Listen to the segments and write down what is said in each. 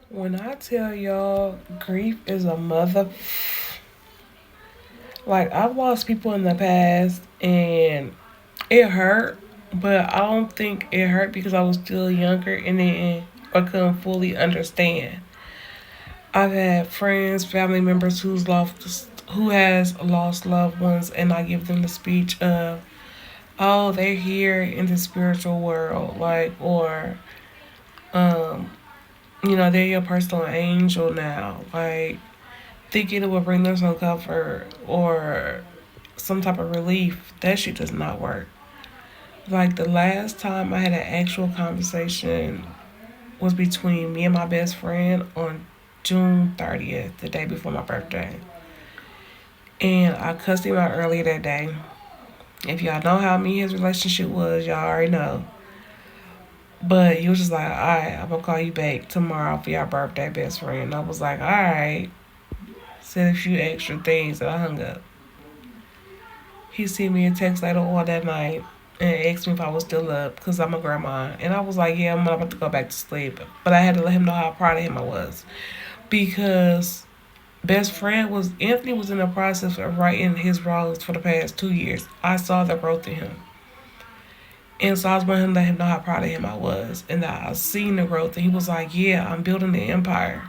When I tell y'all grief is a mother, like I've lost people in the past and it hurt, but I don't think it hurt because I was still younger and then I couldn't fully understand. I've had friends, family members who has lost loved ones, and I give them the speech of, "Oh, they're here in the spiritual world," like, or, um, they're your personal angel now, like, thinking it will bring them some comfort or some type of relief. That shit does not work. Like the last time I had an actual conversation was between me and my best friend on June 30th, the day before my birthday. And I cussed him out earlier that day. If y'all know how me and his relationship was, y'all already know. But he was just like, alright, I'm gonna call you back tomorrow for your birthday, best friend. And I was like, alright. Said a few extra things and I hung up. He sent me a text later on that night and asked me if I was still up because I'm a grandma. And I was like, yeah, I'm about to go back to sleep. But I had to let him know how proud of him I was. Because best friend was Anthony was in the process of righting his wrongs for the past 2 years. I saw the growth in him. And so I was wanting to let him know how proud of him I was. And that I seen the growth. And he was like, yeah, I'm building the empire.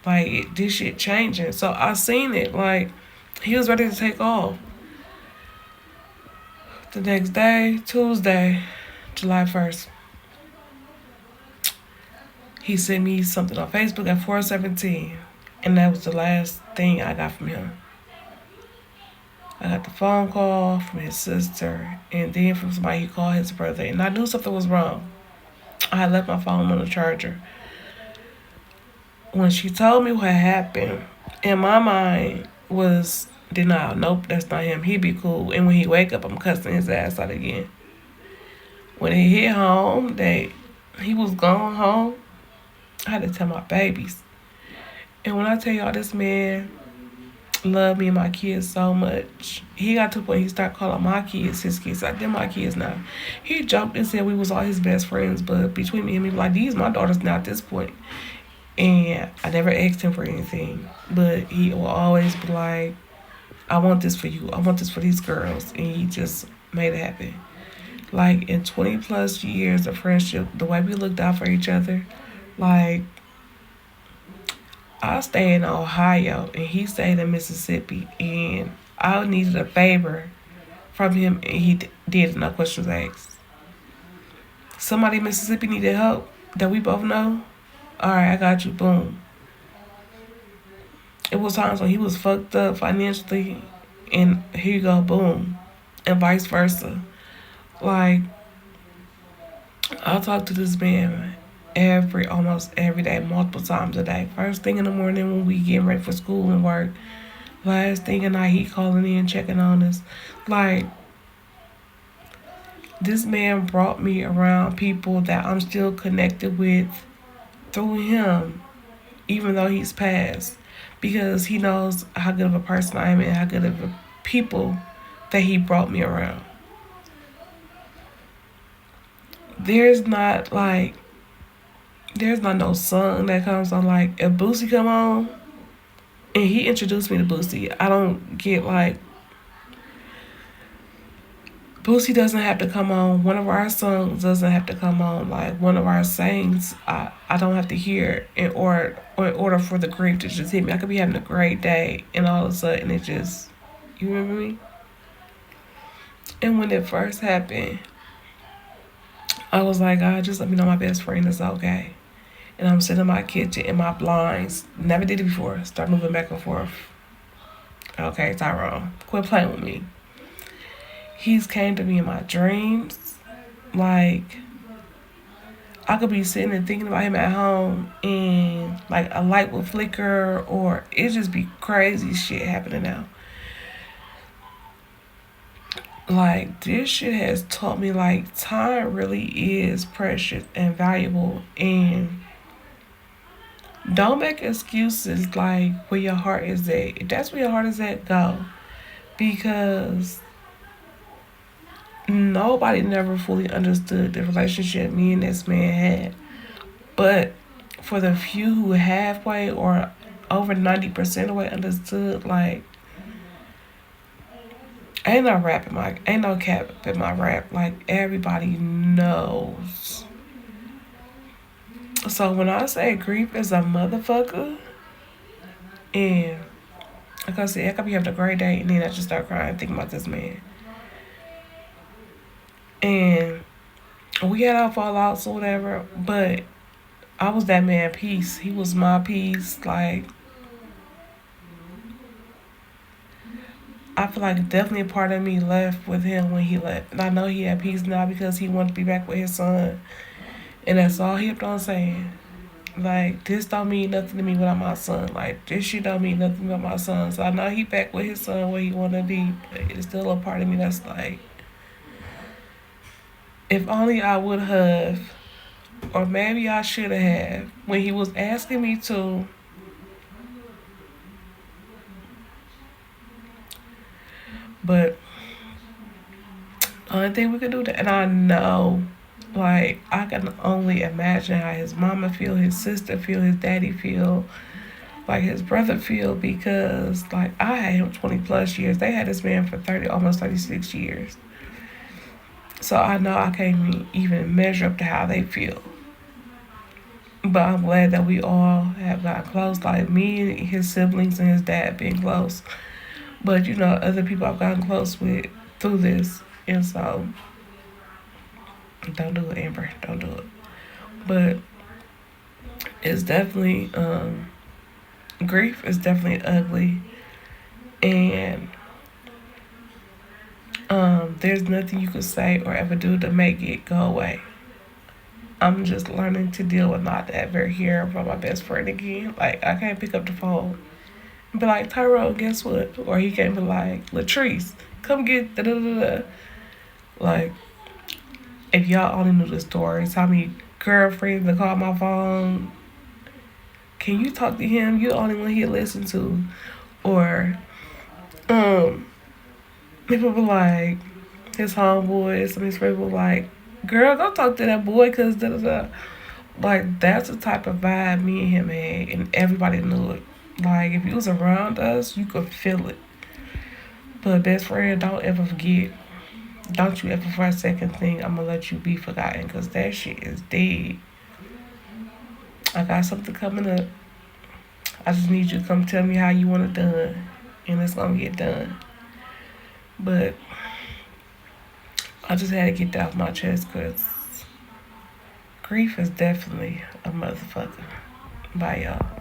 Like, this shit changing. So I seen it. Like, he was ready to take off. The next day, Tuesday, July 1st, he sent me something on Facebook at 4:17, and that was the last thing I got from him. I got the phone call from his sister, and then from somebody he called his brother, and I knew something was wrong. I had left my phone on the charger. When she told me what happened, in my mind was denial. Nope, that's not him. He be cool. And when he wake up, I'm cussing his ass out again. When he hit home, that he was gone home, I had to tell my babies. And when I tell y'all this man loved me and my kids so much, he got to the point he started calling my kids his kids. Like, they're my kids now. He joked and said we was all his best friends, but between me and me, like, these my daughters now at this point. And I never asked him for anything. But he will always be like, I want this for you. I want this for these girls. And he just made it happen. Like, in 20 plus years of friendship, the way we looked out for each other, like, I stay in Ohio and he stayed in Mississippi, and I needed a favor from him and he did, no questions asked. Somebody in Mississippi needed help that we both know. All right, I got you. Boom. It was times when he was fucked up financially, and here you go. Boom, and vice versa. Like, I talk to this man almost every day, multiple times a day. First thing in the morning when we getting ready for school and work. Last thing at night, he calling in, checking on us. Like, this man brought me around people that I'm still connected with through him, even though he's passed, because he knows how good of a person I am and how good of a people that he brought me around. There's not like there's not no song that comes on, like, if Boosie come on and he introduced me to Boosie, I don't get like Boosie doesn't have to come on. One of our songs doesn't have to come on. Like, one of our sayings, I don't have to hear in order for the grief to just hit me. I could be having a great day and all of a sudden it just, you remember me? And when it first happened, I was like, God, just let me know my best friend is okay. And I'm sitting in my kitchen in my blinds. Never did it before. Start moving back and forth. Okay, Tyrone, quit playing with me. He's came to me in my dreams. Like, I could be sitting and thinking about him at home and like a light will flicker or it just be crazy shit happening now. Like, this shit has taught me like time really is precious and valuable, and don't make excuses like where your heart is at. If that's where your heart is at, go. Because nobody never fully understood the relationship me and this man had. But for the few who halfway or over 90% of the way understood, like, ain't no rap in my, ain't no cap in my rap. Like, everybody knows. So when I say grief is a motherfucker, and like I said, I could be having a great day, and then I just start crying thinking about this man. And we had our fallouts or whatever, but I was that man peace. He was my peace. Like, I feel like definitely a part of me left with him when he left. And I know he had peace now because he wanted to be back with his son. And that's all he kept on saying. Like, this don't mean nothing to me without my son. Like, this shit don't mean nothing without my son. So I know he back with his son where he want to be. But it's still a part of me that's like, if only I would have, or maybe I should have, when he was asking me to. But the only thing we could do that, and I know, like, I can only imagine how his mama feel, his sister feel, his daddy feel, like his brother feel, because like I had him 20 plus years. They had this man for 30, almost 36 years. So I know I can't even measure up to how they feel. But I'm glad that we all have gotten close, like me and his siblings and his dad being close. But you know, other people I've gotten close with through this. And so, don't do it, Amber. Don't do it. But it's definitely, grief is definitely ugly. And there's nothing you could say or ever do to make it go away. I'm just learning to deal with not ever hearing from my best friend again. Like, I can't pick up the phone and be like, Tyrone, guess what? Or he can't be like, Latrice, come get da da da da. Like, if y'all only knew the stories, how many girlfriends that call my phone, can you talk to him? You're the only one he listen to. Or, people be like, his homeboys, some of his friends were like, girl, go talk to that boy, cause da da da. Like, that's the type of vibe me and him had, and everybody knew it. Like, if he was around us, you could feel it. But best friend, don't ever forget. Don't you ever for a second think I'm gonna let you be forgotten, cause that shit is dead. I got something coming up. I just need you to come tell me how you want it done, and it's gonna get done. But I just had to get that off my chest, cause grief is definitely a motherfucker. Bye, y'all.